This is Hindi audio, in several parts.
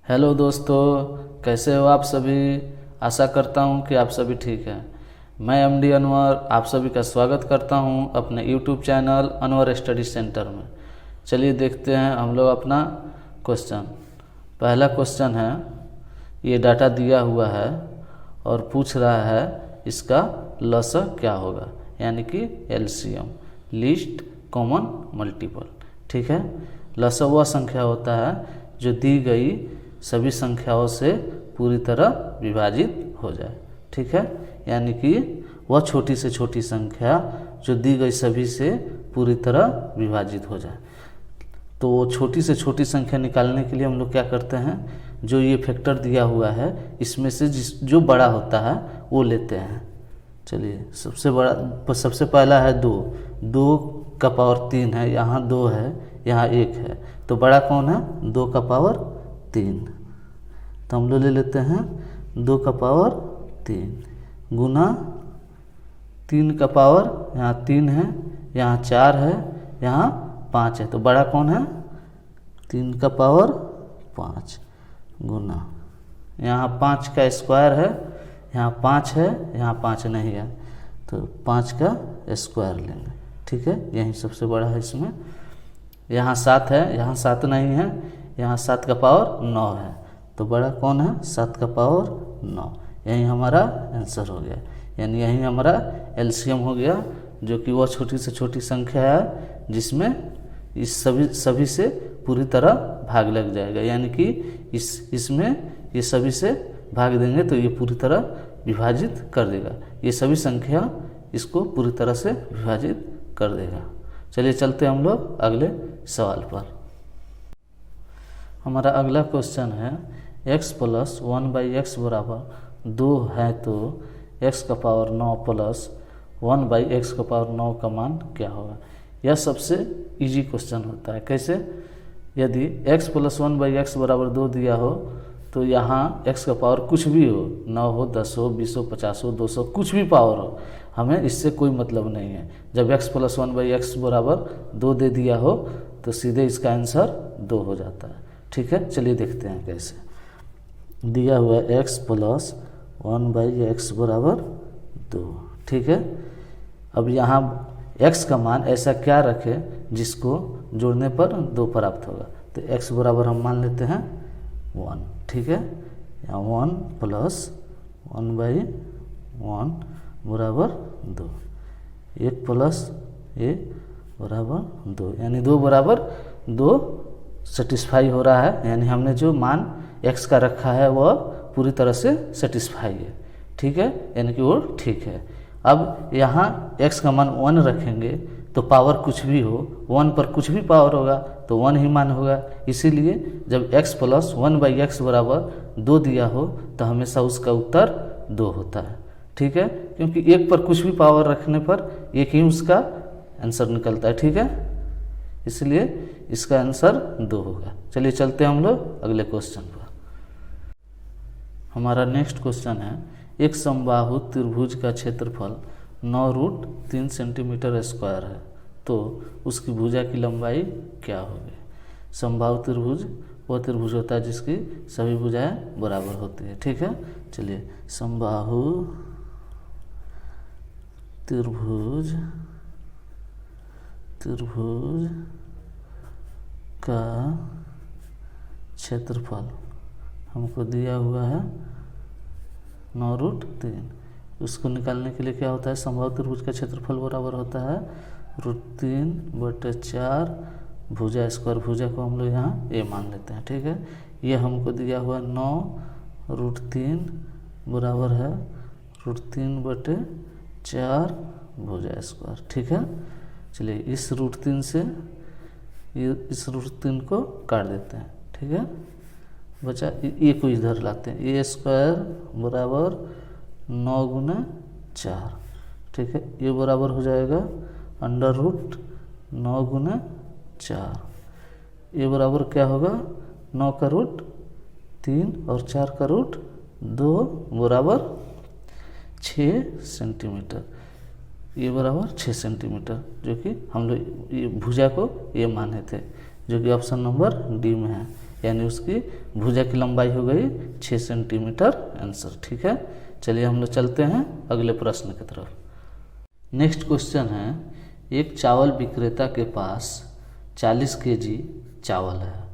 हेलो दोस्तों, कैसे हो आप सभी। आशा करता हूँ कि आप सभी ठीक हैं। मैं एमडी अनवर आप सभी का स्वागत करता हूँ अपने YouTube channel Anwar study centre में। चलिए देखते हैं हम लोग अपना क्वेश्चन। पहला क्वेश्चन है, ये डाटा दिया हुआ है और पूछ रहा है इसका लसा क्या होगा, यानी कि एलसीएम, लीस्ट कॉमन मल्टीपल। ठीक है, लसा वह संख्या होता है जो दी गई सभी संख्याओं से पूरी तरह विभाजित हो जाए। ठीक है, यानी कि वह छोटी से छोटी संख्या जो दी गई सभी से पूरी तरह विभाजित हो जाए। तो वो छोटी से छोटी संख्या निकालने के लिए हम लोग क्या करते हैं, जो ये फैक्टर दिया हुआ है इसमें से जो बड़ा होता है वो लेते हैं। चलिए, सबसे पहला है 2। 2 का पावर 3 है, यहाँ 2 है, यहाँ 1 है, तो बड़ा कौन है, 2 का पावर 3। तो हम लोग ले लेते हैं 2 का पावर 3 गुना 3 का पावर, यहाँ 3 है, यहाँ 4 है, यहाँ 5 है, तो बड़ा कौन है, 3 का पावर 5 गुना, यहाँ 5 का स्क्वायर है, यहाँ 5 है, यहाँ 5 नहीं है, तो 5 का स्क्वायर लेंगे। ठीक है, यही सबसे बड़ा है इसमें। यहाँ 7 है, यहाँ 7 नहीं है, यहाँ 7 का पावर 9 है, तो बड़ा कौन है, 7 का पावर 9। यही हमारा आंसर हो गया, यानी यही हमारा एलसीएम हो गया, जो कि वह छोटी से छोटी संख्या है जिसमें इस सभी से पूरी तरह भाग लग जाएगा, यानी कि इसमें ये सभी से भाग देंगे तो ये पूरी तरह विभाजित कर देगा। ये सभी संख्या इसको पूरी तरह से विभाजित कर देगा। चलिए चलते हम लोग अगले सवाल पर। हमारा अगला क्वेश्चन है, x प्लस 1/x बराबर 2 है तो x का पावर 9 प्लस 1/x का पावर 9 का मान क्या होगा। यह सबसे इजी क्वेश्चन होता है। कैसे, यदि x प्लस 1/x बराबर 2 दिया हो तो यहाँ x का पावर कुछ भी हो, 9 हो, 10 हो, 20 हो, 50 हो, 200, कुछ भी पावर हो, हमें इससे कोई मतलब नहीं है। जब x प्लस 1/x बराबर 2 दे दिया हो तो सीधे इसका आंसर 2 हो जाता है। ठीक है, चलिए देखते हैं कैसे। दिया हुआ है x प्लस 1/x बराबर 2। ठीक है, अब यहाँ x का मान ऐसा क्या रखें जिसको जोड़ने पर 2 प्राप्त होगा, तो x बराबर हम मान लेते हैं 1। ठीक है, यहाँ 1 प्लस 1/1 बराबर 2, 1 प्लस 1 बराबर 2, यानी 2 बराबर 2 सेटिस्फाई हो रहा है, यानी हमने जो मान x का रखा है वह पूरी तरह से सेटिस्फाई है। ठीक है, यानी कि वो ठीक है। अब यहाँ x का मान 1 रखेंगे तो पावर कुछ भी हो, 1 पर कुछ भी पावर होगा तो 1 ही मान होगा। इसीलिए जब x प्लस 1/x बराबर 2 दिया हो तो हमेशा उसका उत्तर 2 होता है। ठीक है, क्योंकि 1 पर कुछ भी पावर रखने पर 1 ही उसका आंसर निकलता है। ठीक है, इसलिए इसका आंसर 2 होगा। चलिए चलते हैं हम लोग अगले क्वेश्चन पर। हमारा नेक्स्ट क्वेश्चन है, एक समबाहु त्रिभुज का क्षेत्रफल 9√3 सेंटीमीटर स्क्वायर है तो उसकी भुजा की लंबाई क्या होगी। समबाहु त्रिभुज वो त्रिभुज होता है जिसकी सभी भुजाएं बराबर होती है। ठीक है, चलिए, समबाहु त्रिभुज का क्षेत्रफल हमको दिया हुआ है 9√3। उसको निकालने के लिए क्या होता है, समबाहु त्रिभुज का क्षेत्रफल बराबर होता है √3/4 भुजा स्क्वायर। भुजा को हम लोग यहाँ a मान लेते हैं। ठीक है, ये हमको दिया हुआ 9√3 बराबर है √3/4 भुजा स्क्वायर। ठीक है, चलिए इस √3 से इस √3 को काट देते हैं। ठीक है, बचा ये को इधर लाते हैं, a स्क्वायर बराबर 9 गुना 4। ठीक है, ये बराबर हो जाएगा √9 गुना 4। ये बराबर क्या होगा, 9 का रूट 3 और 4 का रूट 2 बराबर 6 सेंटीमीटर। ये बराबर 6 सेंटीमीटर, जो कि हम लोग ये भुजा को ये माने थे, जो कि ऑप्शन नंबर डी में है। यानी उसकी भुजा की लंबाई हो गई 6 सेंटीमीटर आंसर। ठीक है, चलिए हम लोग चलते हैं अगले प्रश्न की तरफ। नेक्स्ट क्वेश्चन है, एक चावल विक्रेता के पास 40 केजी चावल है।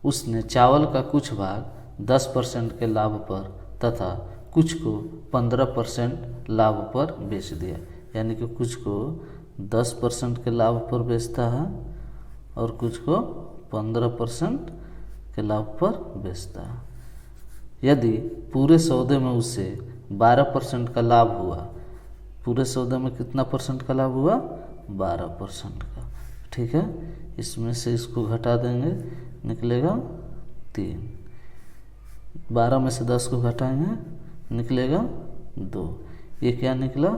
उसने चावल का कुछ भाग 10% के लाभ पर तथा कुछ को 15% लाभ पर बेच दिया। यानी कि कुछ को 10% के लाभ पर बेचता है और कुछ को 15% के लाभ पर बेचता है। यदि पूरे सौदे में उसे 12% का लाभ हुआ, पूरे सौदे में कितना परसेंट का लाभ हुआ? 12% का। ठीक है, इसमें से इसको घटा देंगे, निकलेगा 3। 12 में से 10 को घटाएंगे, निकलेगा 2। ये क्या निकला?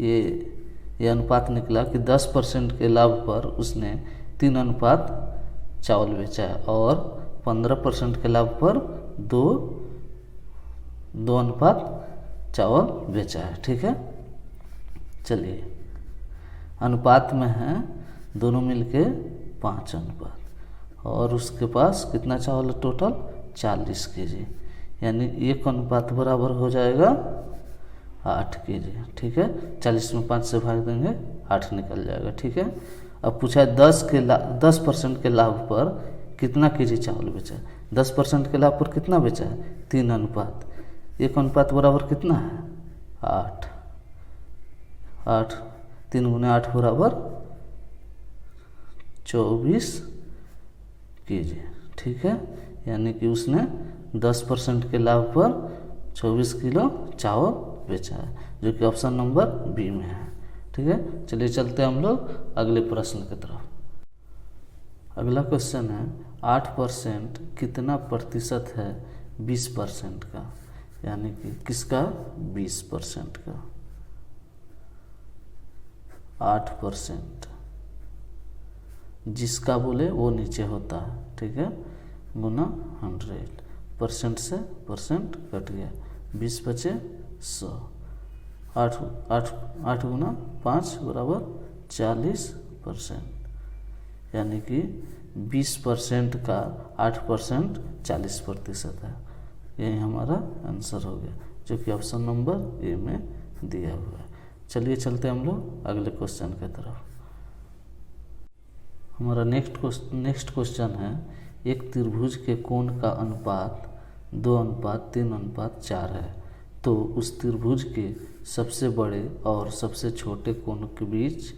ये अनुपात निकला कि 10% के लाभ पर उसने 3 अनुपात चावल बेचा है और 15% के लाभ पर 2 अनुपात चावल बेचा है। ठीक है, चलिए अनुपात में है दोनों मिलके 5 अनुपात और उसके पास कितना चावल है? टोटल 40 केजी, यानी 1 अनुपात बराबर हो जाएगा 8 केजी। ठीक है, 40 में 5 से भाग देंगे 8 निकल जाएगा। ठीक है, अब पूछा है 10% के लाभ पर कितना केजी चावल बेचा है। 10% के लाभ पर कितना बेचा है? 3 अनुपात। 1 अनुपात बराबर कितना है? 8। 3 गुने 8 बराबर 24 केजी। ठीक है, यानी कि उसने 10% के लाभ पर 24 किलो चावल बेचा है, जो कि ऑप्शन नंबर बी में है। ठीक है, चलिए चलते हैं हम लोग अगले प्रश्न की तरफ। अगला क्वेश्चन है, 8% कितना प्रतिशत है 20% का? यानी कि किसका? 20% का। 8% जिसका बोले वो नीचे होता है। ठीक है, गुना 100, % से परसेंट कट गया, 20 बचे 100। 8 गुना 5 बराबर 40%, यानी कि 20% का 8% 40% है। यही हमारा आंसर हो गया, जो कि ऑप्शन नंबर ए में दिया हुआ है। चलिए चलते हम लोग अगले क्वेश्चन की तरफ। हमारा नेक्स्ट क्वेश्चन है, एक त्रिभुज के कोण का अनुपात 2:3:4 है, तो उस त्रिभुज के सबसे बड़े और सबसे छोटे कोण के बीच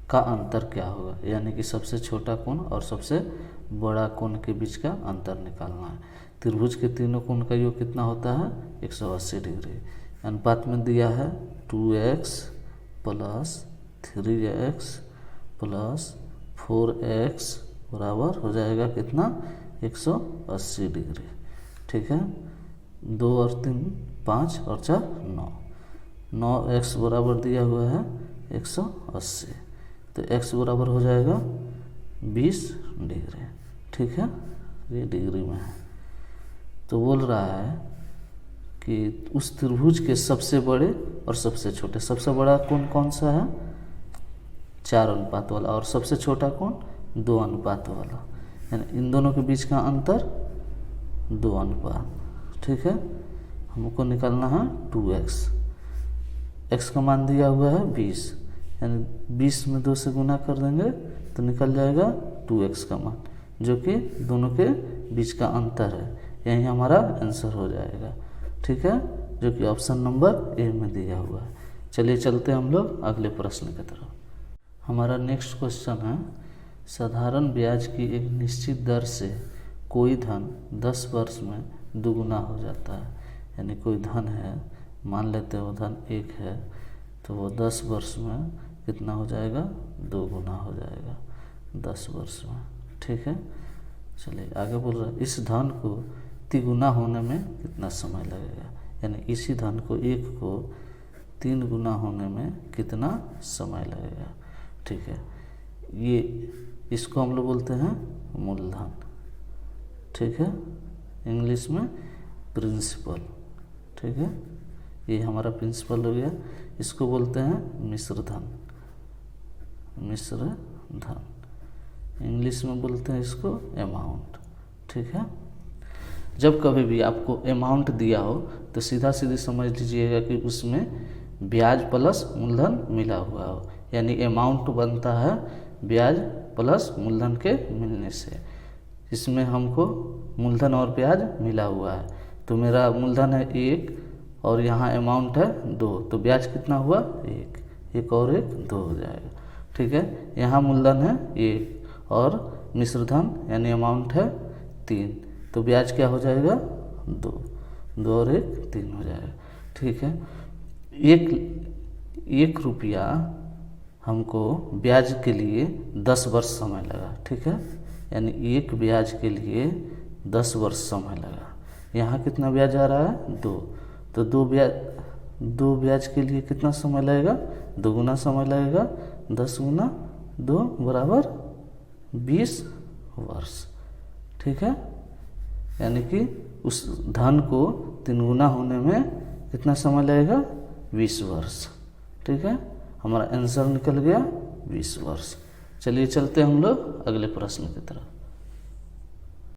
का अंतर क्या होगा? यानी कि सबसे छोटा कोण और सबसे बड़ा कोण के बीच का अंतर निकालना है। त्रिभुज के तीनों कोण का योग कितना होता है? 180 डिग्री। अनुपात में दिया है 2x + 3x + 4x बराबर हो जाएगा कितना? 180 डिग्री। ठीक है, 2 और 3 5 और 4 9। 9x बराबर दिया हुआ है 180, तो x बराबर हो जाएगा 20 डिग्री। ठीक है, ये डिग्री में है। तो बोल रहा है कि उस त्रिभुज के सबसे बड़े और सबसे छोटे, सबसे बड़ा कोण कौन सा है? 4 अनुपात वाला, और सबसे छोटा कोण 2 अनुपात वाला, यानी इन दोनों के बीच का अंतर 2 अनुपात। ठीक है, हमको निकालना है 2x। x का मान दिया हुआ है 20, यानी 20 में 2 से गुना कर देंगे तो निकल जाएगा 2x का मान, जो कि दोनों के बीच का अंतर है। यही हमारा आंसर हो जाएगा। ठीक है, जो कि ऑप्शन नंबर ए में दिया हुआ है। चलिए चलते हम लोग अगले प्रश्न की तरफ। हमारा नेक्स्ट क्वेश्चन है, साधारण ब्याज की एक निश्चित दर से कोई धन 10 वर्ष में दुगुना हो जाता है। यानी कोई धन है, मान लेते हैं वो धन 1 है, तो वो 10 वर्ष में कितना हो जाएगा? 2 गुना हो जाएगा 10 वर्ष में। ठीक है, चलिए आगे बोल रहा है, इस धन को तिगुना होने में कितना समय लगेगा? यानी इसी धन को 1 को 3 गुना होने में कितना समय लगेगा? ठीक है, ये इसको हम लोग बोलते हैं मूलधन। ठीक है, इंग्लिश में प्रिंसिपल। ठीक है, ये हमारा प्रिंसिपल हो गया। इसको बोलते हैं मिश्र धन। मिश्र धन इंग्लिश में बोलते हैं इसको अमाउंट। ठीक है। जब कभी भी आपको अमाउंट दिया हो तो सीधा सीधी समझ लीजिएगा कि उसमें ब्याज प्लस मूलधन मिला हुआ हो, यानी अमाउंट बनता है ब्याज प्लस मूलधन के मिलने से। इसमें हमको मूलधन और ब्याज मिला हुआ है, तो मेरा मूलधन है 1 और यहाँ अमाउंट है 2, तो ब्याज कितना हुआ 1 और 1 2 हो जाएगा। ठीक है, यहाँ मूलधन है 1 और मिश्रधन यानी अमाउंट है 3, तो ब्याज क्या हो जाएगा 2 और 1 3 हो जाएगा। ठीक है, 1 रुपया हमको ब्याज के लिए 10 वर्ष समय लगा। ठीक है, यानी 1 ब्याज के लिए 10 वर्ष समय लगा। यहाँ कितना ब्याज आ रहा है 2, तो 2 ब्याज के लिए कितना समय लगेगा 2 गुना समय लगेगा। 10 गुना 2 बराबर 20 वर्ष। ठीक है, यानी कि उस धन को 3 गुना होने में कितना समय लगेगा 20 वर्ष। ठीक है, हमारा आंसर निकल गया 20 वर्ष। चलिए चलते हम लोग अगले प्रश्न की तरफ।